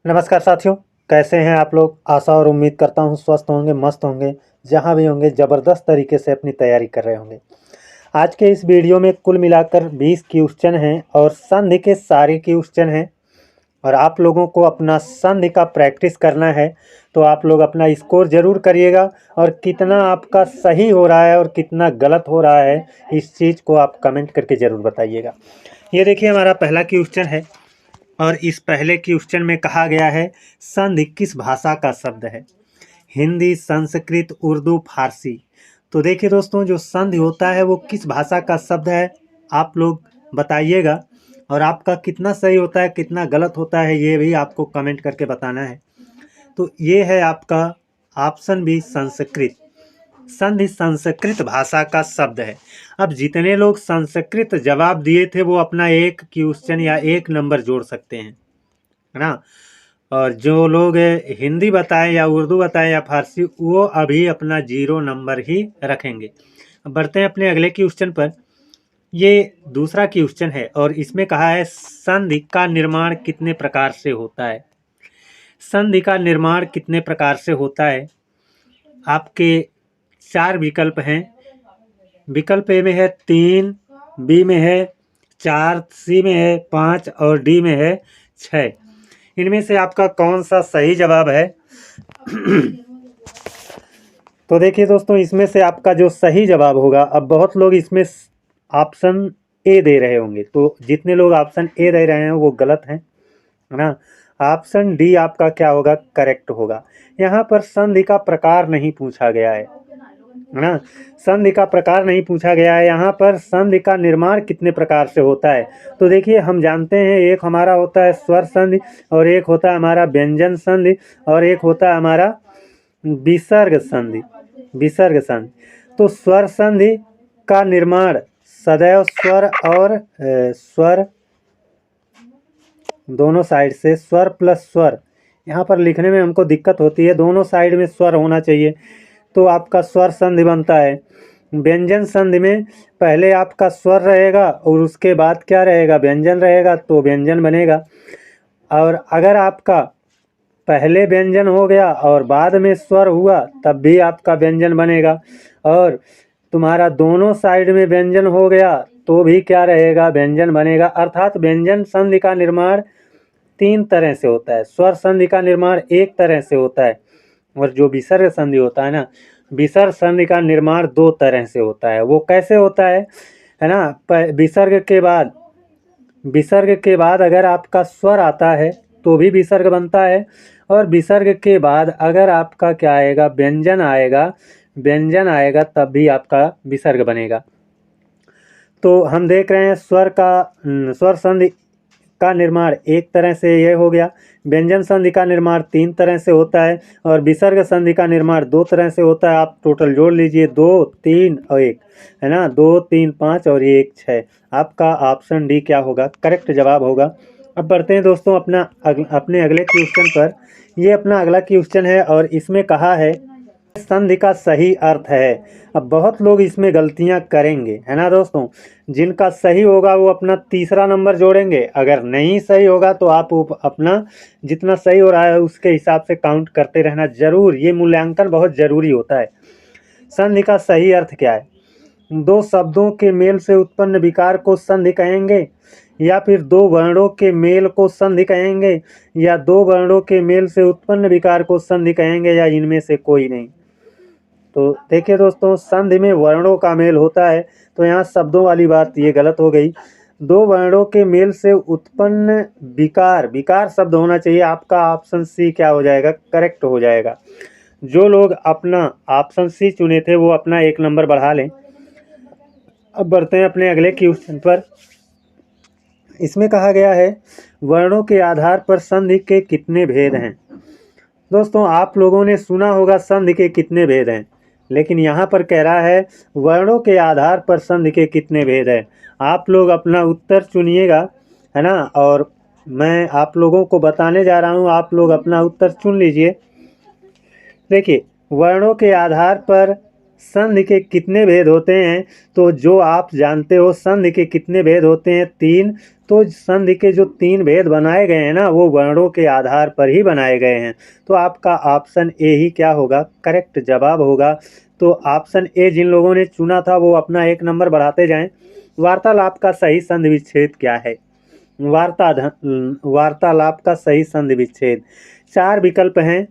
नमस्कार साथियों, कैसे हैं आप लोग। आशा और उम्मीद करता हूं स्वस्थ होंगे, मस्त होंगे, जहां भी होंगे ज़बरदस्त तरीके से अपनी तैयारी कर रहे होंगे। आज के इस वीडियो में कुल मिलाकर 20 क्वेश्चन हैं और संधि के सारे क्वेश्चन हैं और आप लोगों को अपना संधि का प्रैक्टिस करना है। तो आप लोग अपना स्कोर ज़रूर करिएगा और कितना आपका सही हो रहा है और कितना गलत हो रहा है, इस चीज़ को आप कमेंट करके ज़रूर बताइएगा। ये देखिए हमारा पहला क्वेश्चन है और इस पहले क्वेश्चन में कहा गया है संधि किस भाषा का शब्द है। हिंदी, संस्कृत, उर्दू, फारसी। तो देखिए दोस्तों, जो संधि होता है वो किस भाषा का शब्द है आप लोग बताइएगा और आपका कितना सही होता है कितना गलत होता है ये भी आपको कमेंट करके बताना है। तो ये है आपका ऑप्शन बी, संस्कृत। संधि संस्कृत भाषा का शब्द है। अब जितने लोग संस्कृत जवाब दिए थे वो अपना एक क्वेश्चन या एक नंबर जोड़ सकते हैं, है ना। और जो लोग हिंदी बताएं या उर्दू बताएं या फारसी, वो अभी अपना 0 नंबर ही रखेंगे। अब बढ़ते हैं अपने अगले क्वेश्चन पर। ये दूसरा क्वेश्चन है और इसमें कहा है संधि का निर्माण कितने प्रकार से होता है। संधि का निर्माण कितने प्रकार से होता है। आपके 4 विकल्प हैं। विकल्प ए में है 3, बी में है 4, सी में है 5 और डी में है 6। इनमें से आपका कौन सा सही जवाब है। तो देखिए दोस्तों, इसमें से आपका जो सही जवाब होगा, अब बहुत लोग इसमें ऑप्शन ए दे रहे होंगे, तो जितने लोग ऑप्शन ए दे रहे हैं वो गलत हैं, है ना। ऑप्शन डी आपका क्या होगा, करेक्ट होगा। यहाँ पर संधि का प्रकार नहीं पूछा गया है ना। संधि का प्रकार नहीं पूछा गया है, यहाँ पर संधि का निर्माण कितने प्रकार से होता है। तो देखिए हम जानते हैं एक हमारा होता है स्वर संधि और एक होता है हमारा व्यंजन संधि और एक होता है हमारा विसर्ग संधि। विसर्ग संधि। तो स्वर संधि का निर्माण सदैव स्वर और स्वर दोनों साइड से, स्वर प्लस स्वर, यहाँ पर लिखने में हमको दिक्कत होती है, दोनों साइड में स्वर होना चाहिए, तो आपका स्वर संधि बनता है। व्यंजन संधि में पहले आपका स्वर रहेगा और उसके बाद क्या रहेगा, व्यंजन रहेगा, तो व्यंजन बनेगा। और अगर आपका पहले व्यंजन हो गया और बाद में स्वर हुआ तब भी आपका व्यंजन बनेगा। और तुम्हारा दोनों साइड में व्यंजन हो गया तो भी क्या रहेगा, व्यंजन बनेगा। अर्थात व्यंजन संधि का निर्माण 3 तरह से होता है, स्वर संधि का निर्माण एक तरह से होता है और जो विसर्ग संधि होता है ना, विसर्ग संधि का निर्माण 2 तरह से होता है। वो कैसे होता है ना। विसर्ग के बाद अगर आपका स्वर आता है तो भी विसर्ग बनता है और विसर्ग के बाद अगर आपका क्या आएगा, व्यंजन आएगा तब भी आपका विसर्ग बनेगा। तो हम देख रहे हैं स्वर संधि का निर्माण एक तरह से ये हो गया, व्यंजन संधि का निर्माण 3 तरह से होता है और विसर्ग संधि का निर्माण 2 तरह से होता है। आप टोटल जोड़ लीजिए, 2, 3 और 1, है ना। 2, 3, 5 और 1, 6। आपका ऑप्शन डी क्या होगा, करेक्ट जवाब होगा। अब बढ़ते हैं दोस्तों अपने अगले क्वेश्चन पर। ये अपना अगला क्वेश्चन है और इसमें कहा है संधि का सही अर्थ है। अब बहुत लोग इसमें गलतियां करेंगे, है ना दोस्तों। जिनका सही होगा वो अपना तीसरा नंबर जोड़ेंगे, अगर नहीं सही होगा तो आप अपना जितना सही हो रहा है उसके हिसाब से काउंट करते रहना जरूर। ये मूल्यांकन बहुत ज़रूरी होता है। संधि का सही अर्थ क्या है। 2 शब्दों के मेल से उत्पन्न विकार को संधि कहेंगे, या फिर 2 वर्णों के मेल को संधि कहेंगे, या 2 वर्णों के मेल से उत्पन्न विकार को संधि कहेंगे, या इनमें से कोई नहीं। तो देखिए दोस्तों, संधि में वर्णों का मेल होता है, तो यहाँ शब्दों वाली बात ये गलत हो गई। 2 वर्णों के मेल से उत्पन्न विकार शब्द होना चाहिए। आपका ऑप्शन सी क्या हो जाएगा, करेक्ट हो जाएगा। जो लोग अपना ऑप्शन सी चुने थे वो अपना 1 नंबर बढ़ा लें। अब बढ़ते हैं अपने अगले क्वेश्चन पर। इसमें कहा गया है वर्णों के आधार पर संधि के कितने भेद हैं। दोस्तों आप लोगों ने सुना होगा संधि के कितने भेद हैं, लेकिन यहाँ पर कह रहा है वर्णों के आधार पर संधि के कितने भेद हैं। आप लोग अपना उत्तर चुनिएगा, है ना, और मैं आप लोगों को बताने जा रहा हूँ, आप लोग अपना उत्तर चुन लीजिए। देखिए वर्णों के आधार पर संधि के कितने भेद होते हैं? तो जो आप जानते हो संधि के कितने भेद होते हैं? 3। तो संधि के जो 3 भेद बनाए गए हैं ना, वो वर्णों के आधार पर ही बनाए गए हैं। तो आपका ऑप्शन ए ही क्या होगा? करेक्ट जवाब होगा। तो ऑप्शन ए जिन लोगों ने चुना था वो अपना 1 नंबर बढ़ाते जाएं। वार्तालाप का सही संधि विच्छेद क्या है? वार्तालाप का सही संधि विच्छेद 4 विकल्प हैं।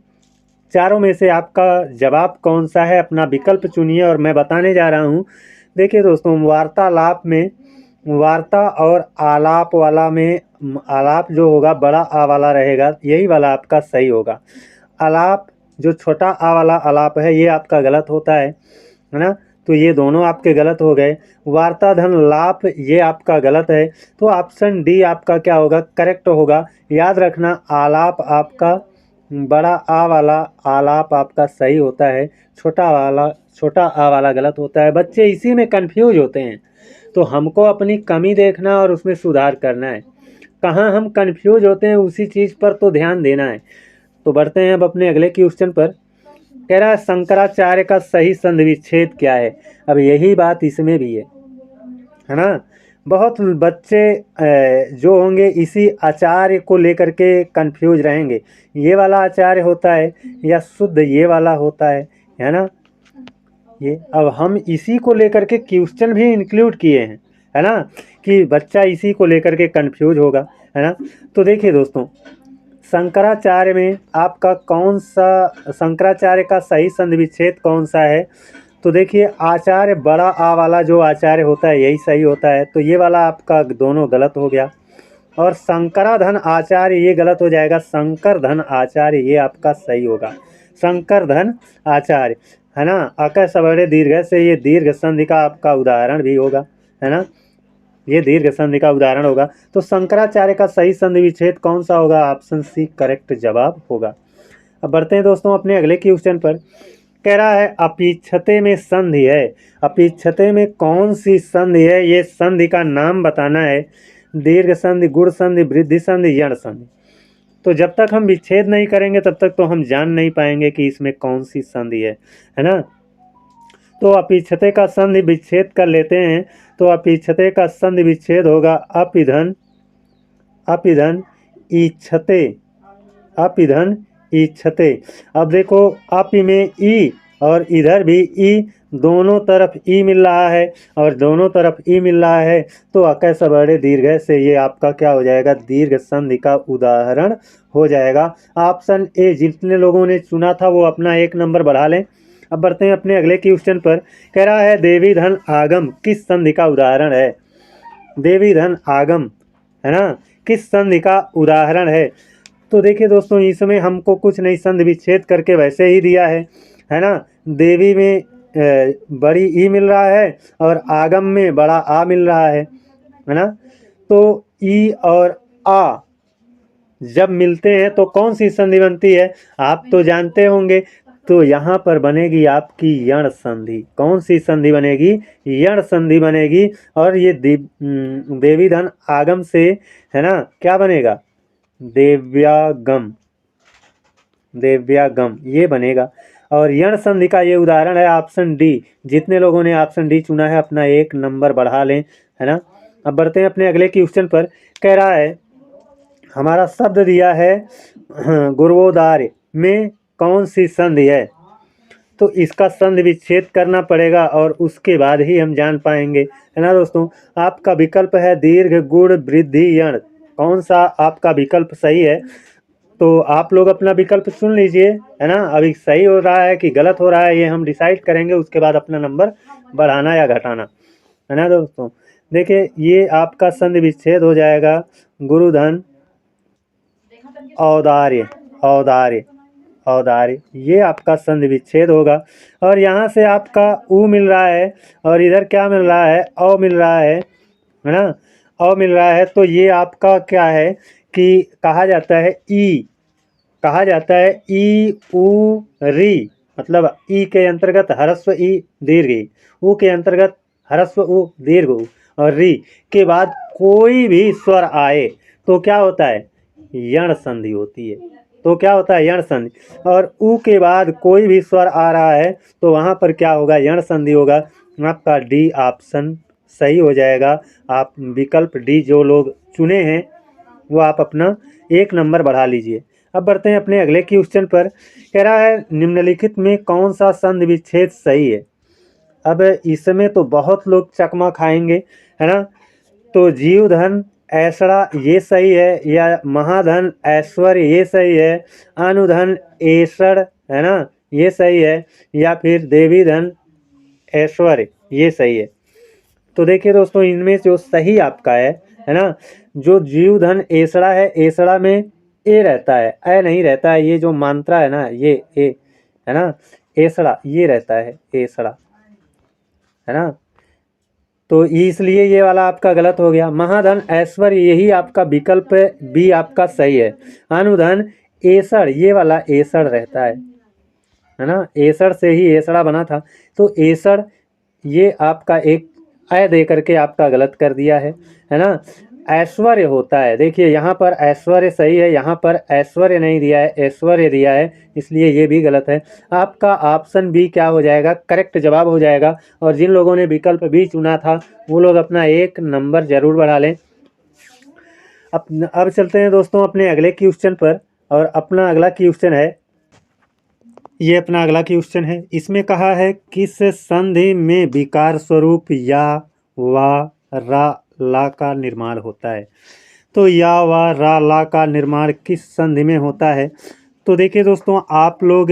चारों में से आपका जवाब कौन सा है? अपना विकल्प चुनिए और मैं बताने जा रहा हूँ। देखिए दोस्तों, वार्तालाप में वार्ता और आलाप वाला में आलाप जो होगा बड़ा आ वाला रहेगा, यही वाला आपका सही होगा। आलाप जो छोटा आ वाला आलाप है ये आपका गलत होता है ना? तो ये दोनों आपके गलत हो गए। वार्ता धन लाप ये आपका गलत है। तो ऑप्शन डी आपका क्या होगा? करेक्ट होगा। याद रखना, आलाप आपका बड़ा आ वाला आलाप आपका सही होता है, छोटा आ वाला गलत होता है। बच्चे इसी में कंफ्यूज होते हैं, तो हमको अपनी कमी देखना और उसमें सुधार करना है। कहाँ हम कंफ्यूज होते हैं उसी चीज़ पर तो ध्यान देना है। तो बढ़ते हैं अब अपने अगले क्वेश्चन पर। कह रहा है शंकराचार्य का सही संधि विच्छेद क्या है? अब यही बात इसमें भी है ना? बहुत बच्चे जो होंगे इसी आचार्य को लेकर के कंफ्यूज रहेंगे। ये वाला आचार्य होता है या शुद्ध ये वाला होता है ना? ये अब हम इसी को लेकर के क्वेश्चन भी इंक्लूड किए हैं, है ना, कि बच्चा इसी को लेकर के कंफ्यूज होगा, है ना? तो देखिए दोस्तों, शंकराचार्य में आपका कौन सा शंकराचार्य का सही संधि विच्छेद कौन सा है? तो देखिए, आचार्य बड़ा आ वाला जो आचार्य होता है यही सही होता है। तो ये वाला आपका दोनों गलत हो गया। और शंकराधन आचार्य ये गलत हो जाएगा। शंकर धन आचार्य ये आपका सही होगा। शंकर धन आचार्य, है ना? अकय सबड़े दीर्घ से ये दीर्घ संधि का आपका उदाहरण भी होगा, है ना? ये दीर्घ संधि का उदाहरण होगा। तो शंकराचार्य का सही संधि विच्छेद कौन सा होगा? ऑप्शन सी करेक्ट जवाब होगा। अब बढ़ते हैं दोस्तों अपने अगले क्वेश्चन पर। कह रहा है अपिच्छते में संधि है। अपिच्छते में कौन सी संधि है? ये संधि का नाम बताना है। दीर्घ संधि, गुण संधि, वृद्धि संधि, यण संधि। तो जब तक हम विच्छेद नहीं करेंगे तब तक तो हम जान नहीं पाएंगे कि इसमें कौन सी संधि है ना? तो अपिच्छते का संधि विच्छेद कर लेते हैं। तो अपिच्छते का संधि विच्छेद होगा अपिधन इच्छते, अपिधन इच्छते। अब देखो, अप में ई और इधर भी ई, दोनों तरफ ई मिल रहा है और दोनों तरफ ई मिल रहा है। तो अकय सबड़े दीर्घ से ये आपका क्या हो जाएगा? दीर्घ संधि का उदाहरण हो जाएगा। ऑप्शन ए जितने लोगों ने चुना था वो अपना 1 नंबर बढ़ा लें। अब बढ़ते हैं अपने अगले क्वेश्चन पर। कह रहा है देवी धन आगम किस संधि का उदाहरण है? देवी धन आगम, है ना, किस संधि का उदाहरण है? तो देखिए दोस्तों, इसमें हमको कुछ नहीं, संधि विच्छेद करके वैसे ही दिया है ना? देवी में बड़ी ई मिल रहा है और आगम में बड़ा आ मिल रहा है ना? तो ई और आ जब मिलते हैं तो कौन सी संधि बनती है? आप तो जानते होंगे। तो यहाँ पर बनेगी आपकी यण संधि। कौन सी संधि बनेगी? यण संधि बनेगी। और ये देवी धन आगम से, है ना, क्या बनेगा? देव्यागम, देव्यागम ये बनेगा। और यण संधि का ये उदाहरण है ऑप्शन डी। जितने लोगों ने ऑप्शन डी चुना है अपना 1 नंबर बढ़ा लें, है ना? अब बढ़ते हैं अपने अगले क्वेश्चन पर। कह रहा है हमारा शब्द दिया है गुर्वोदार्य में कौन सी संधि है? तो इसका संधि विच्छेद करना पड़ेगा और उसके बाद ही हम जान पाएंगे, है ना दोस्तों? आपका विकल्प है दीर्घ, गुण, वृद्धि, यण। कौन सा आपका विकल्प सही है? तो आप लोग अपना विकल्प चुन लीजिए, है ना? अभी सही हो रहा है कि गलत हो रहा है ये हम डिसाइड करेंगे, उसके बाद अपना नंबर बढ़ाना या घटाना, है ना दोस्तों? देखिए, ये आपका संधि विच्छेद हो जाएगा गुरुधन औदार्य, औदार्य, औदार्य ये आपका संधि विच्छेद होगा। और यहाँ से आपका ऊ मिल रहा है और इधर क्या मिल रहा है? औ मिल रहा है ना? औ मिल रहा है। तो ये आपका क्या है कि कहा जाता है ई, कहा जाता है ई ऊ री, मतलब ई के अंतर्गत ह्रस्व ई दीर्घ ई, ऊ के अंतर्गत ह्रस्व ऊ दीर्घ ऊ, और री के बाद कोई भी स्वर आए तो क्या होता है? यण संधि होती है। तो क्या होता है यण संधि। और ऊ के बाद कोई भी स्वर आ रहा है तो वहाँ पर क्या होगा, यण संधि होगा। आपका डी ऑप्शन सही हो जाएगा। आप विकल्प डी जो लोग चुने हैं वो आप अपना 1 नंबर बढ़ा लीजिए। अब बढ़ते हैं अपने अगले क्वेश्चन पर। कह रहा है निम्नलिखित में कौन सा संधि विच्छेद सही है। अब इसमें तो बहुत लोग चकमा खाएंगे, है ना। तो जीव धन ऐसड़ा ये सही है, या महाधन ऐश्वर्य ये सही है, अनुधन ऐसड़ है ना ये सही है, या फिर देवी धन ऐश्वर्य ये सही है। तो देखिए दोस्तों, इनमें जो सही आपका है ना, जो जीव धन ऐसड़ा है, ऐसड़ा में ए रहता है, ए नहीं रहता है। ये जो मात्रा है ना, ये ए है ना, ऐसड़ा ये रहता है, ऐसड़ा है ना। तो इसलिए ये वाला आपका गलत हो गया। महाधन ऐश्वर्य यही आपका विकल्प बी आपका सही है। अनुधन ऐसड़ ये वाला ऐसड़ रहता है ना, ऐसड़ से ही ऐसड़ा बना था। तो ऐसड़ ये आपका एक ऐ दे करके आपका गलत कर दिया है ना। ऐश्वर्य होता है, देखिए यहाँ पर ऐश्वर्य सही है, यहाँ पर ऐश्वर्य नहीं दिया है, ऐश्वर्य दिया है, इसलिए ये भी गलत है। आपका ऑप्शन बी क्या हो जाएगा, करेक्ट जवाब हो जाएगा। और जिन लोगों ने विकल्प बी चुना था वो लोग अपना 1 नंबर जरूर बढ़ा लें। अब चलते हैं दोस्तों अपने अगले क्वेश्चन पर। और अपना अगला क्वेश्चन है, ये अपना अगला क्वेश्चन है। इसमें कहा है किस संधि में विकार स्वरूप या वा रा ला का निर्माण होता है। तो या वा रा ला का निर्माण किस संधि में होता है। तो देखिए दोस्तों, आप लोग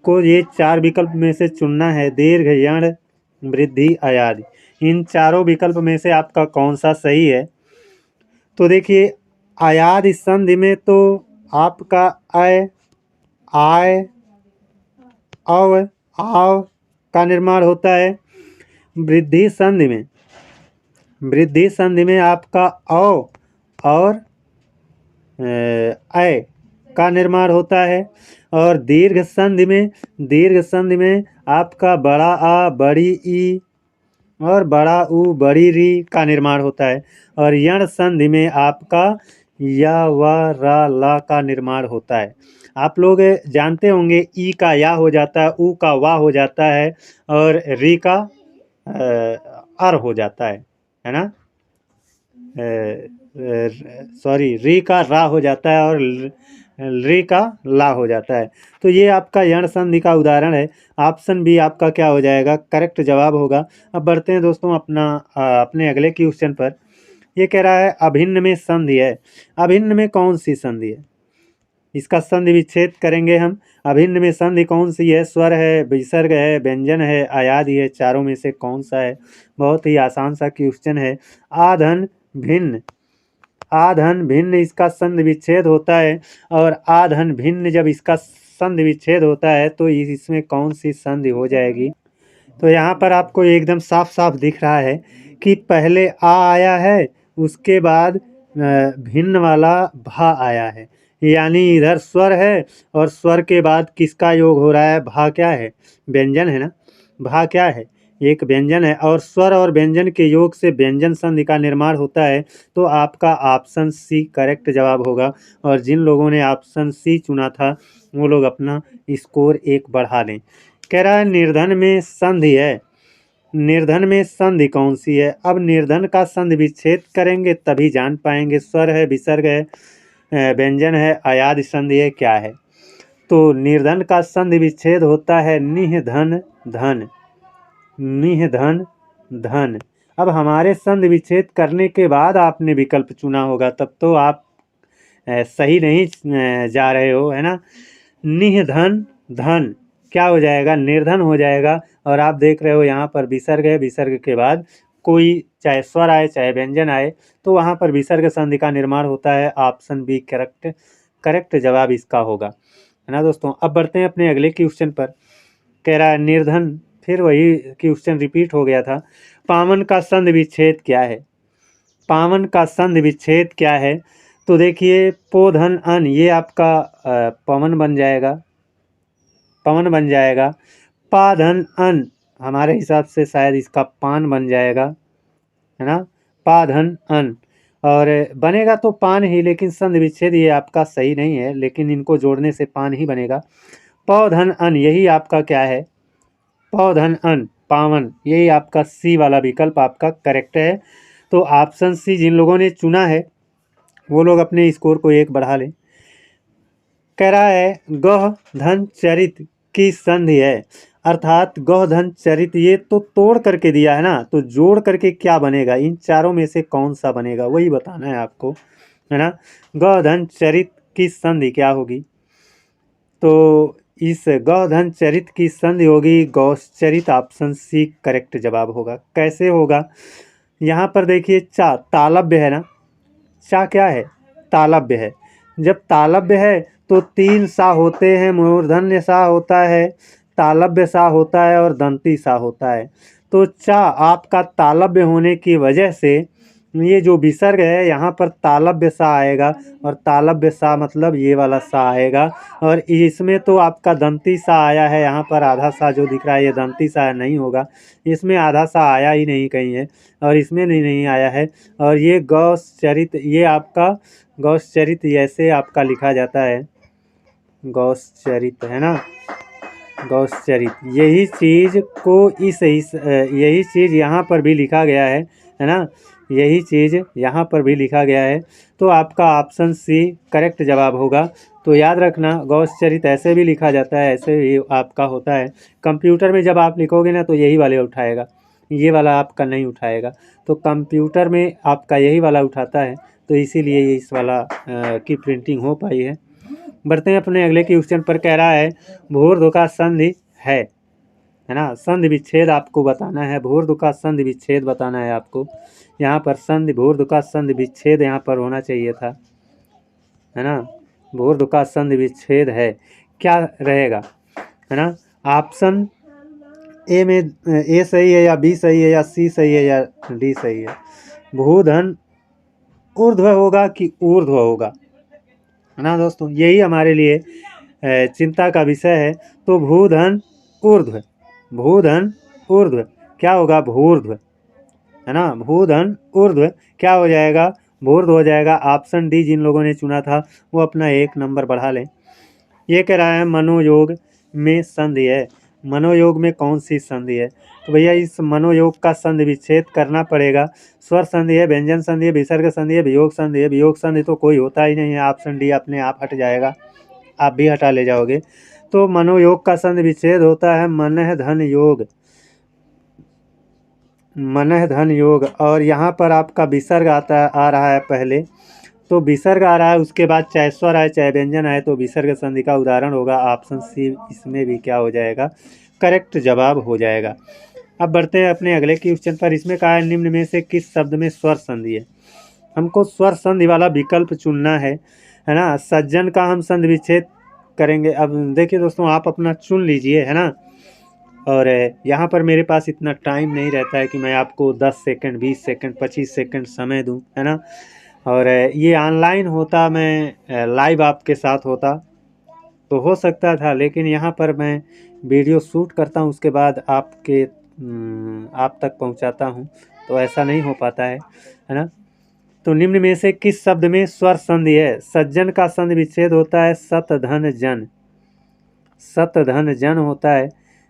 को ये 4 विकल्प में से चुनना है, दीर्घ यण वृद्धि अयादि। इन चारों विकल्प में से आपका कौन सा सही है। तो देखिए अयादि संधि में तो आपका अय आय अव आव का निर्माण होता है। वृद्धि संधि में आपका औ और अय का निर्माण होता है। और दीर्घ संधि में आपका बड़ा आ बड़ी ई और बड़ा ऊ बड़ी री का निर्माण होता है। और यण संधि में आपका या व रा ला का निर्माण होता है। आप लोग जानते होंगे ई का या हो जाता है, ऊ का वा हो जाता है, और री का अर हो जाता है ना। सॉरी, री का रा हो जाता है और री का ला हो जाता है। तो ये आपका यण संधि का उदाहरण है। ऑप्शन बी आपका क्या हो जाएगा, करेक्ट जवाब होगा। अब बढ़ते हैं दोस्तों अपने अगले क्वेश्चन पर। ये कह रहा है अभिन्न में संधि है। अभिन्न में कौन सी संधि है, इसका संधि विच्छेद करेंगे हम। अभिन्न में संधि कौन सी है, स्वर है, विसर्ग है, व्यंजन है, अयादि है, चारों में से कौन सा है। बहुत ही आसान सा क्वेश्चन है। आधन भिन्न इसका संधि विच्छेद होता है। और आधन भिन्न जब इसका संधि विच्छेद होता है तो इसमें कौन सी संधि हो जाएगी। तो यहाँ पर आपको एकदम साफ साफ दिख रहा है कि पहले आ आया है, उसके बाद भिन्न वाला भा आया है। यानी इधर स्वर है और स्वर के बाद किसका योग हो रहा है, भा क्या है, व्यंजन है ना। भा क्या है, एक व्यंजन है। और स्वर और व्यंजन के योग से व्यंजन संधि का निर्माण होता है। तो आपका ऑप्शन सी करेक्ट जवाब होगा। और जिन लोगों ने ऑप्शन सी चुना था वो लोग अपना स्कोर 1 बढ़ा लें। कह रहा है निर्धन में संधि है। निर्धन में संधि कौन सी है। अब निर्धन का संधि विच्छेद करेंगे तभी जान पाएंगे। स्वर है, विसर्ग है, व्यंजन है, अयादि संधि है, क्या है। तो निर्धन का संधि विच्छेद होता है निह धन धन, निह धन धन। अब हमारे संधि विच्छेद करने के बाद आपने विकल्प चुना होगा, तब तो आप सही नहीं जा रहे हो, है ना। निह धन धन क्या हो जाएगा, निर्धन हो जाएगा। और आप देख रहे हो यहाँ पर विसर्ग है, विसर्ग के बाद कोई चाहे स्वर आए चाहे व्यंजन आए तो वहाँ पर विसर्ग संधि का निर्माण होता है। ऑप्शन बी करेक्ट जवाब इसका होगा, है ना दोस्तों। अब बढ़ते हैं अपने अगले क्वेश्चन पर। कह रहा है निर्धन, फिर वही क्वेश्चन रिपीट हो गया था। पावन का संधि विच्छेद क्या है। पावन का संधि विच्छेद क्या है। तो देखिए पोधन अन ये आपका पवन बन जाएगा, पवन बन जाएगा। पाधन अन हमारे हिसाब से शायद इसका पान बन जाएगा, है ना, पाधन अन। और बनेगा तो पान ही, लेकिन संधि विच्छेद ये आपका सही नहीं है, लेकिन इनको जोड़ने से पान ही बनेगा। पौधन अन, यही आपका क्या है, पौधन अन पावन, यही आपका सी वाला विकल्प आपका करेक्ट है। तो ऑप्शन सी जिन लोगों ने चुना है वो लोग अपने स्कोर को 1 बढ़ा लें। कह रहा है गौह धन चरित की संधि है, अर्थात गौह धन चरित ये तो तोड़ करके दिया है ना, तो जोड़ करके क्या बनेगा, इन चारों में से कौन सा बनेगा वही बताना है आपको, है ना। गौह धन चरित की संधि क्या होगी, तो इस गौह धन चरित की संधि होगी गौचरित, ऑप्शन सी करेक्ट जवाब होगा। कैसे होगा, यहाँ पर देखिए चा तालव्य है ना, चा क्या है, तालव्य है। जब तालव्य है तो 3 सा होते हैं, मूर्धन्य सा होता है, तालव्य सा होता है और दंती सा होता है। तो चा आपका तालव्य होने की वजह से ये जो विसर्ग है यहाँ पर तालव्य सा आएगा, और तालव्य सा मतलब ये वाला सा आएगा। और इसमें तो आपका दंती सा आया है, यहाँ पर आधा सा जो दिख रहा है ये दंती सा नहीं होगा, इसमें आधा सा आया ही नहीं कहीं है, और इसमें नहीं आया है। और ये गौचरित, ये आपका गौचरित ऐसे आपका लिखा जाता है, गौचरित है ना, गौचरित। यही चीज़ को यही चीज़ यहाँ पर भी लिखा गया है ना, यही चीज़ यहाँ पर भी लिखा गया है। तो आपका ऑप्शन सी करेक्ट जवाब होगा। तो याद रखना गौचरित ऐसे भी लिखा जाता है, ऐसे भी आपका होता है। कंप्यूटर में जब आप लिखोगे ना तो यही वाले उठाएगा, ये वाला आपका नहीं उठाएगा। तो कंप्यूटर में आपका यही वाला उठाता है, तो इसीलिए ये इस वाला की प्रिंटिंग हो पाई है। बढ़ते हैं अपने अगले क्वेश्चन पर। कह रहा है भूर्ध्व का संधि है ना, संधि विच्छेद आपको बताना है, भूर्ध्व का संधि विच्छेद बताना है आपको। यहाँ पर संधि भूर्ध्व का संधि विच्छेद यहाँ पर होना चाहिए था, है ना। भूर्ध्व का संधि विच्छेद है, क्या रहेगा, है ना। ऑप्शन ए में ए सही है या बी सही है या सी सही है या डी सही है। भूधन ऊर्ध्व होगा कि ऊर्ध्व होगा, है ना दोस्तों, यही हमारे लिए चिंता का विषय है। तो भूधन ऊर्ध्व, भूधन ऊर्ध्व क्या होगा, भूर्ध्व, है ना। भूधन ऊर्ध्व क्या हो जाएगा, भूर्ध्व हो जाएगा। ऑप्शन डी जिन लोगों ने चुना था वो अपना 1 नंबर बढ़ा लें। ये कह रहा है मनोयोग में संधि है, मनोयोग में कौन सी संधि है, तो भैया इस मनोयोग का संधि विच्छेद करना पड़ेगा। स्वर संधि है, व्यंजन संधि है, विसर्ग संधि है, वियोग संधि है। वियोग संधि तो कोई होता ही नहीं है, ऑप्शन डी अपने आप हट जाएगा, आप भी हटा ले जाओगे। तो मनोयोग का संधि विच्छेद होता है मनः धन योग, मनः धन योग। और यहाँ पर आपका विसर्ग आ रहा है पहले, तो विसर्ग आ रहा है, उसके बाद चाहे स्वर आए चाहे व्यंजन आए तो विसर्ग संधि का उदाहरण होगा। ऑप्शन सी इसमें भी क्या हो जाएगा, करेक्ट जवाब हो जाएगा। अब बढ़ते हैं अपने अगले क्वेश्चन पर। इसमें कहा है निम्न में से किस शब्द में स्वर संधि है, हमको स्वर संधि वाला विकल्प चुनना है ना। सज्जन का हम संधि विच्छेद करेंगे। अब देखिए दोस्तों आप अपना चुन लीजिए, है ना। और यहाँ पर मेरे पास इतना टाइम नहीं रहता है कि मैं आपको 10 सेकंड 20 सेकंड 25 सेकंड समय दूं, है ना। और ये ऑनलाइन होता, मैं लाइव आपके साथ होता तो हो सकता था, लेकिन यहाँ पर मैं वीडियो शूट करता हूँ उसके बाद आप तक पहुँचाता हूँ, तो ऐसा नहीं हो पाता है ना। तो निम्न में से किस शब्द में स्वर संधि है, सज्जन का संधि विच्छेद होता है सत धन जन, सत धन जन होता है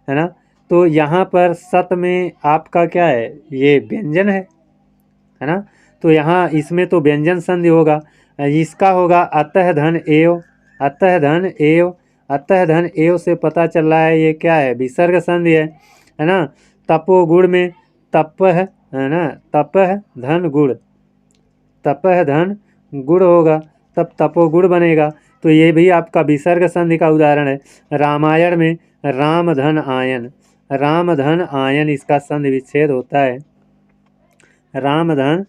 ना। तो यहाँ पर सत में आपका क्या है, ये व्यंजन है ना। तो यहाँ इसमें तो व्यंजन संधि होगा, इसका होगा अतः धन एव, अतः धन एव, अतः धन एव से पता चल रहा है ये क्या है, विसर्ग संधि है ना। तपो गुड़ में तपह, है ना, तपह धन गुड़, तपह धन गुड़ होगा तब तपोगुड़ बनेगा। तो ये भी आपका विसर्ग संधि का उदाहरण है। रामायण में राम धन आयन, राम धन आयन इसका संधि विच्छेद होता है, राम धन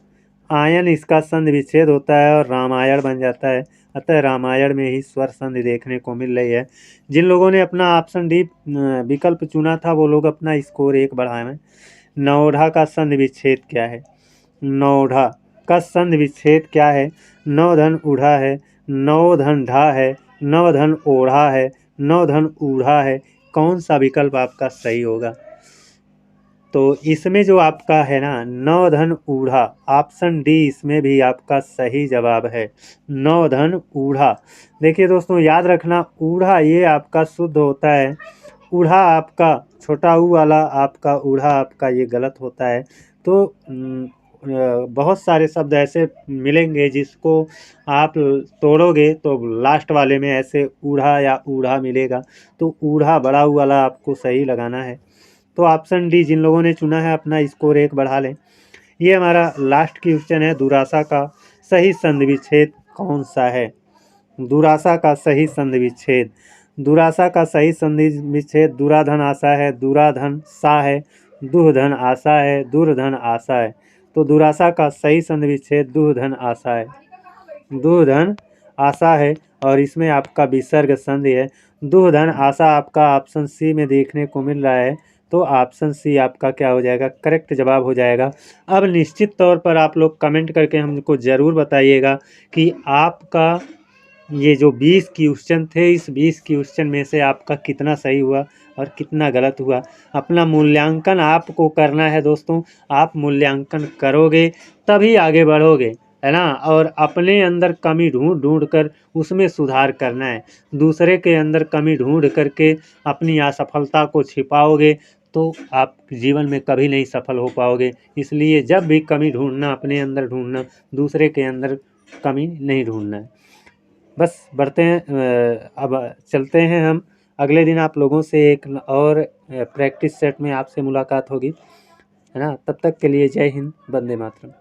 आयन इसका संधि विच्छेद होता है और रामायण बन जाता है। अतः रामायण में ही स्वर संधि देखने को मिल रही है। जिन लोगों ने अपना ऑप्शन डी विकल्प चुना था वो लोग अपना स्कोर 1 बढ़ाएं। नौढ़ा का संधि विच्छेद क्या है, नौढ़ा का संधि विच्छेद क्या है, नौ धन ऊढ़ा है, नौ धन ढा है, नव धन ओढ़ा है, नौ धन ऊढ़ा है। कौन सा विकल्प आपका सही होगा, तो इसमें जो आपका है ना नौ धन ऊढ़ा, ऑप्शन डी इसमें भी आपका सही जवाब है, नौ धन ऊढ़ा। देखिए दोस्तों याद रखना, ऊढ़ा ये आपका शुद्ध होता है, ऊढ़ा आपका छोटा ऊ वाला आपका ऊढ़ा आपका ये गलत होता है। तो बहुत सारे शब्द ऐसे मिलेंगे जिसको आप तोड़ोगे तो लास्ट वाले में ऐसे ऊढ़ा या ऊढ़ा मिलेगा, तो ऊढ़ा बड़ा ऊ वाला आपको सही लगाना है। तो ऑप्शन डी जिन लोगों ने चुना है अपना स्कोर 1 बढ़ा लें। ये हमारा लास्ट क्वेश्चन है, दुरासा का सही संधि विच्छेद कौन सा है? दुरासा का सही संधि विच्छेद, दुरासा का सही संधि विच्छेद दुराधन आशा है, दुराधन सा है, दुर्धन आशा है, दुर्धन आशा है। तो दुरासा का सही संधि विच्छेद दुर्धन आशा है, दुर्धन आशा है। और इसमें आपका विसर्ग संधि है, दुर्धन आशा आपका ऑप्शन सी में देखने को मिल रहा है। तो ऑप्शन सी आपका क्या हो जाएगा? करेक्ट जवाब हो जाएगा। अब निश्चित तौर पर आप लोग कमेंट करके हमको ज़रूर बताइएगा कि आपका ये जो 20 क्वेश्चन थे, इस 20 क्वेश्चन में से आपका कितना सही हुआ और कितना गलत हुआ। अपना मूल्यांकन आपको करना है दोस्तों, आप मूल्यांकन करोगे तभी आगे बढ़ोगे, है ना। और अपने अंदर कमी ढूंढ कर उसमें सुधार करना है। दूसरे के अंदर कमी ढूंढ करके अपनी असफलता को छिपाओगे तो आप जीवन में कभी नहीं सफल हो पाओगे। इसलिए जब भी कमी ढूंढना अपने अंदर ढूंढना, दूसरे के अंदर कमी नहीं ढूंढना है। बस बढ़ते हैं, अब चलते हैं हम। अगले दिन आप लोगों से एक और प्रैक्टिस सेट में आपसे मुलाकात होगी, है ना। तब तक के लिए जय हिंद, वंदे मातरम।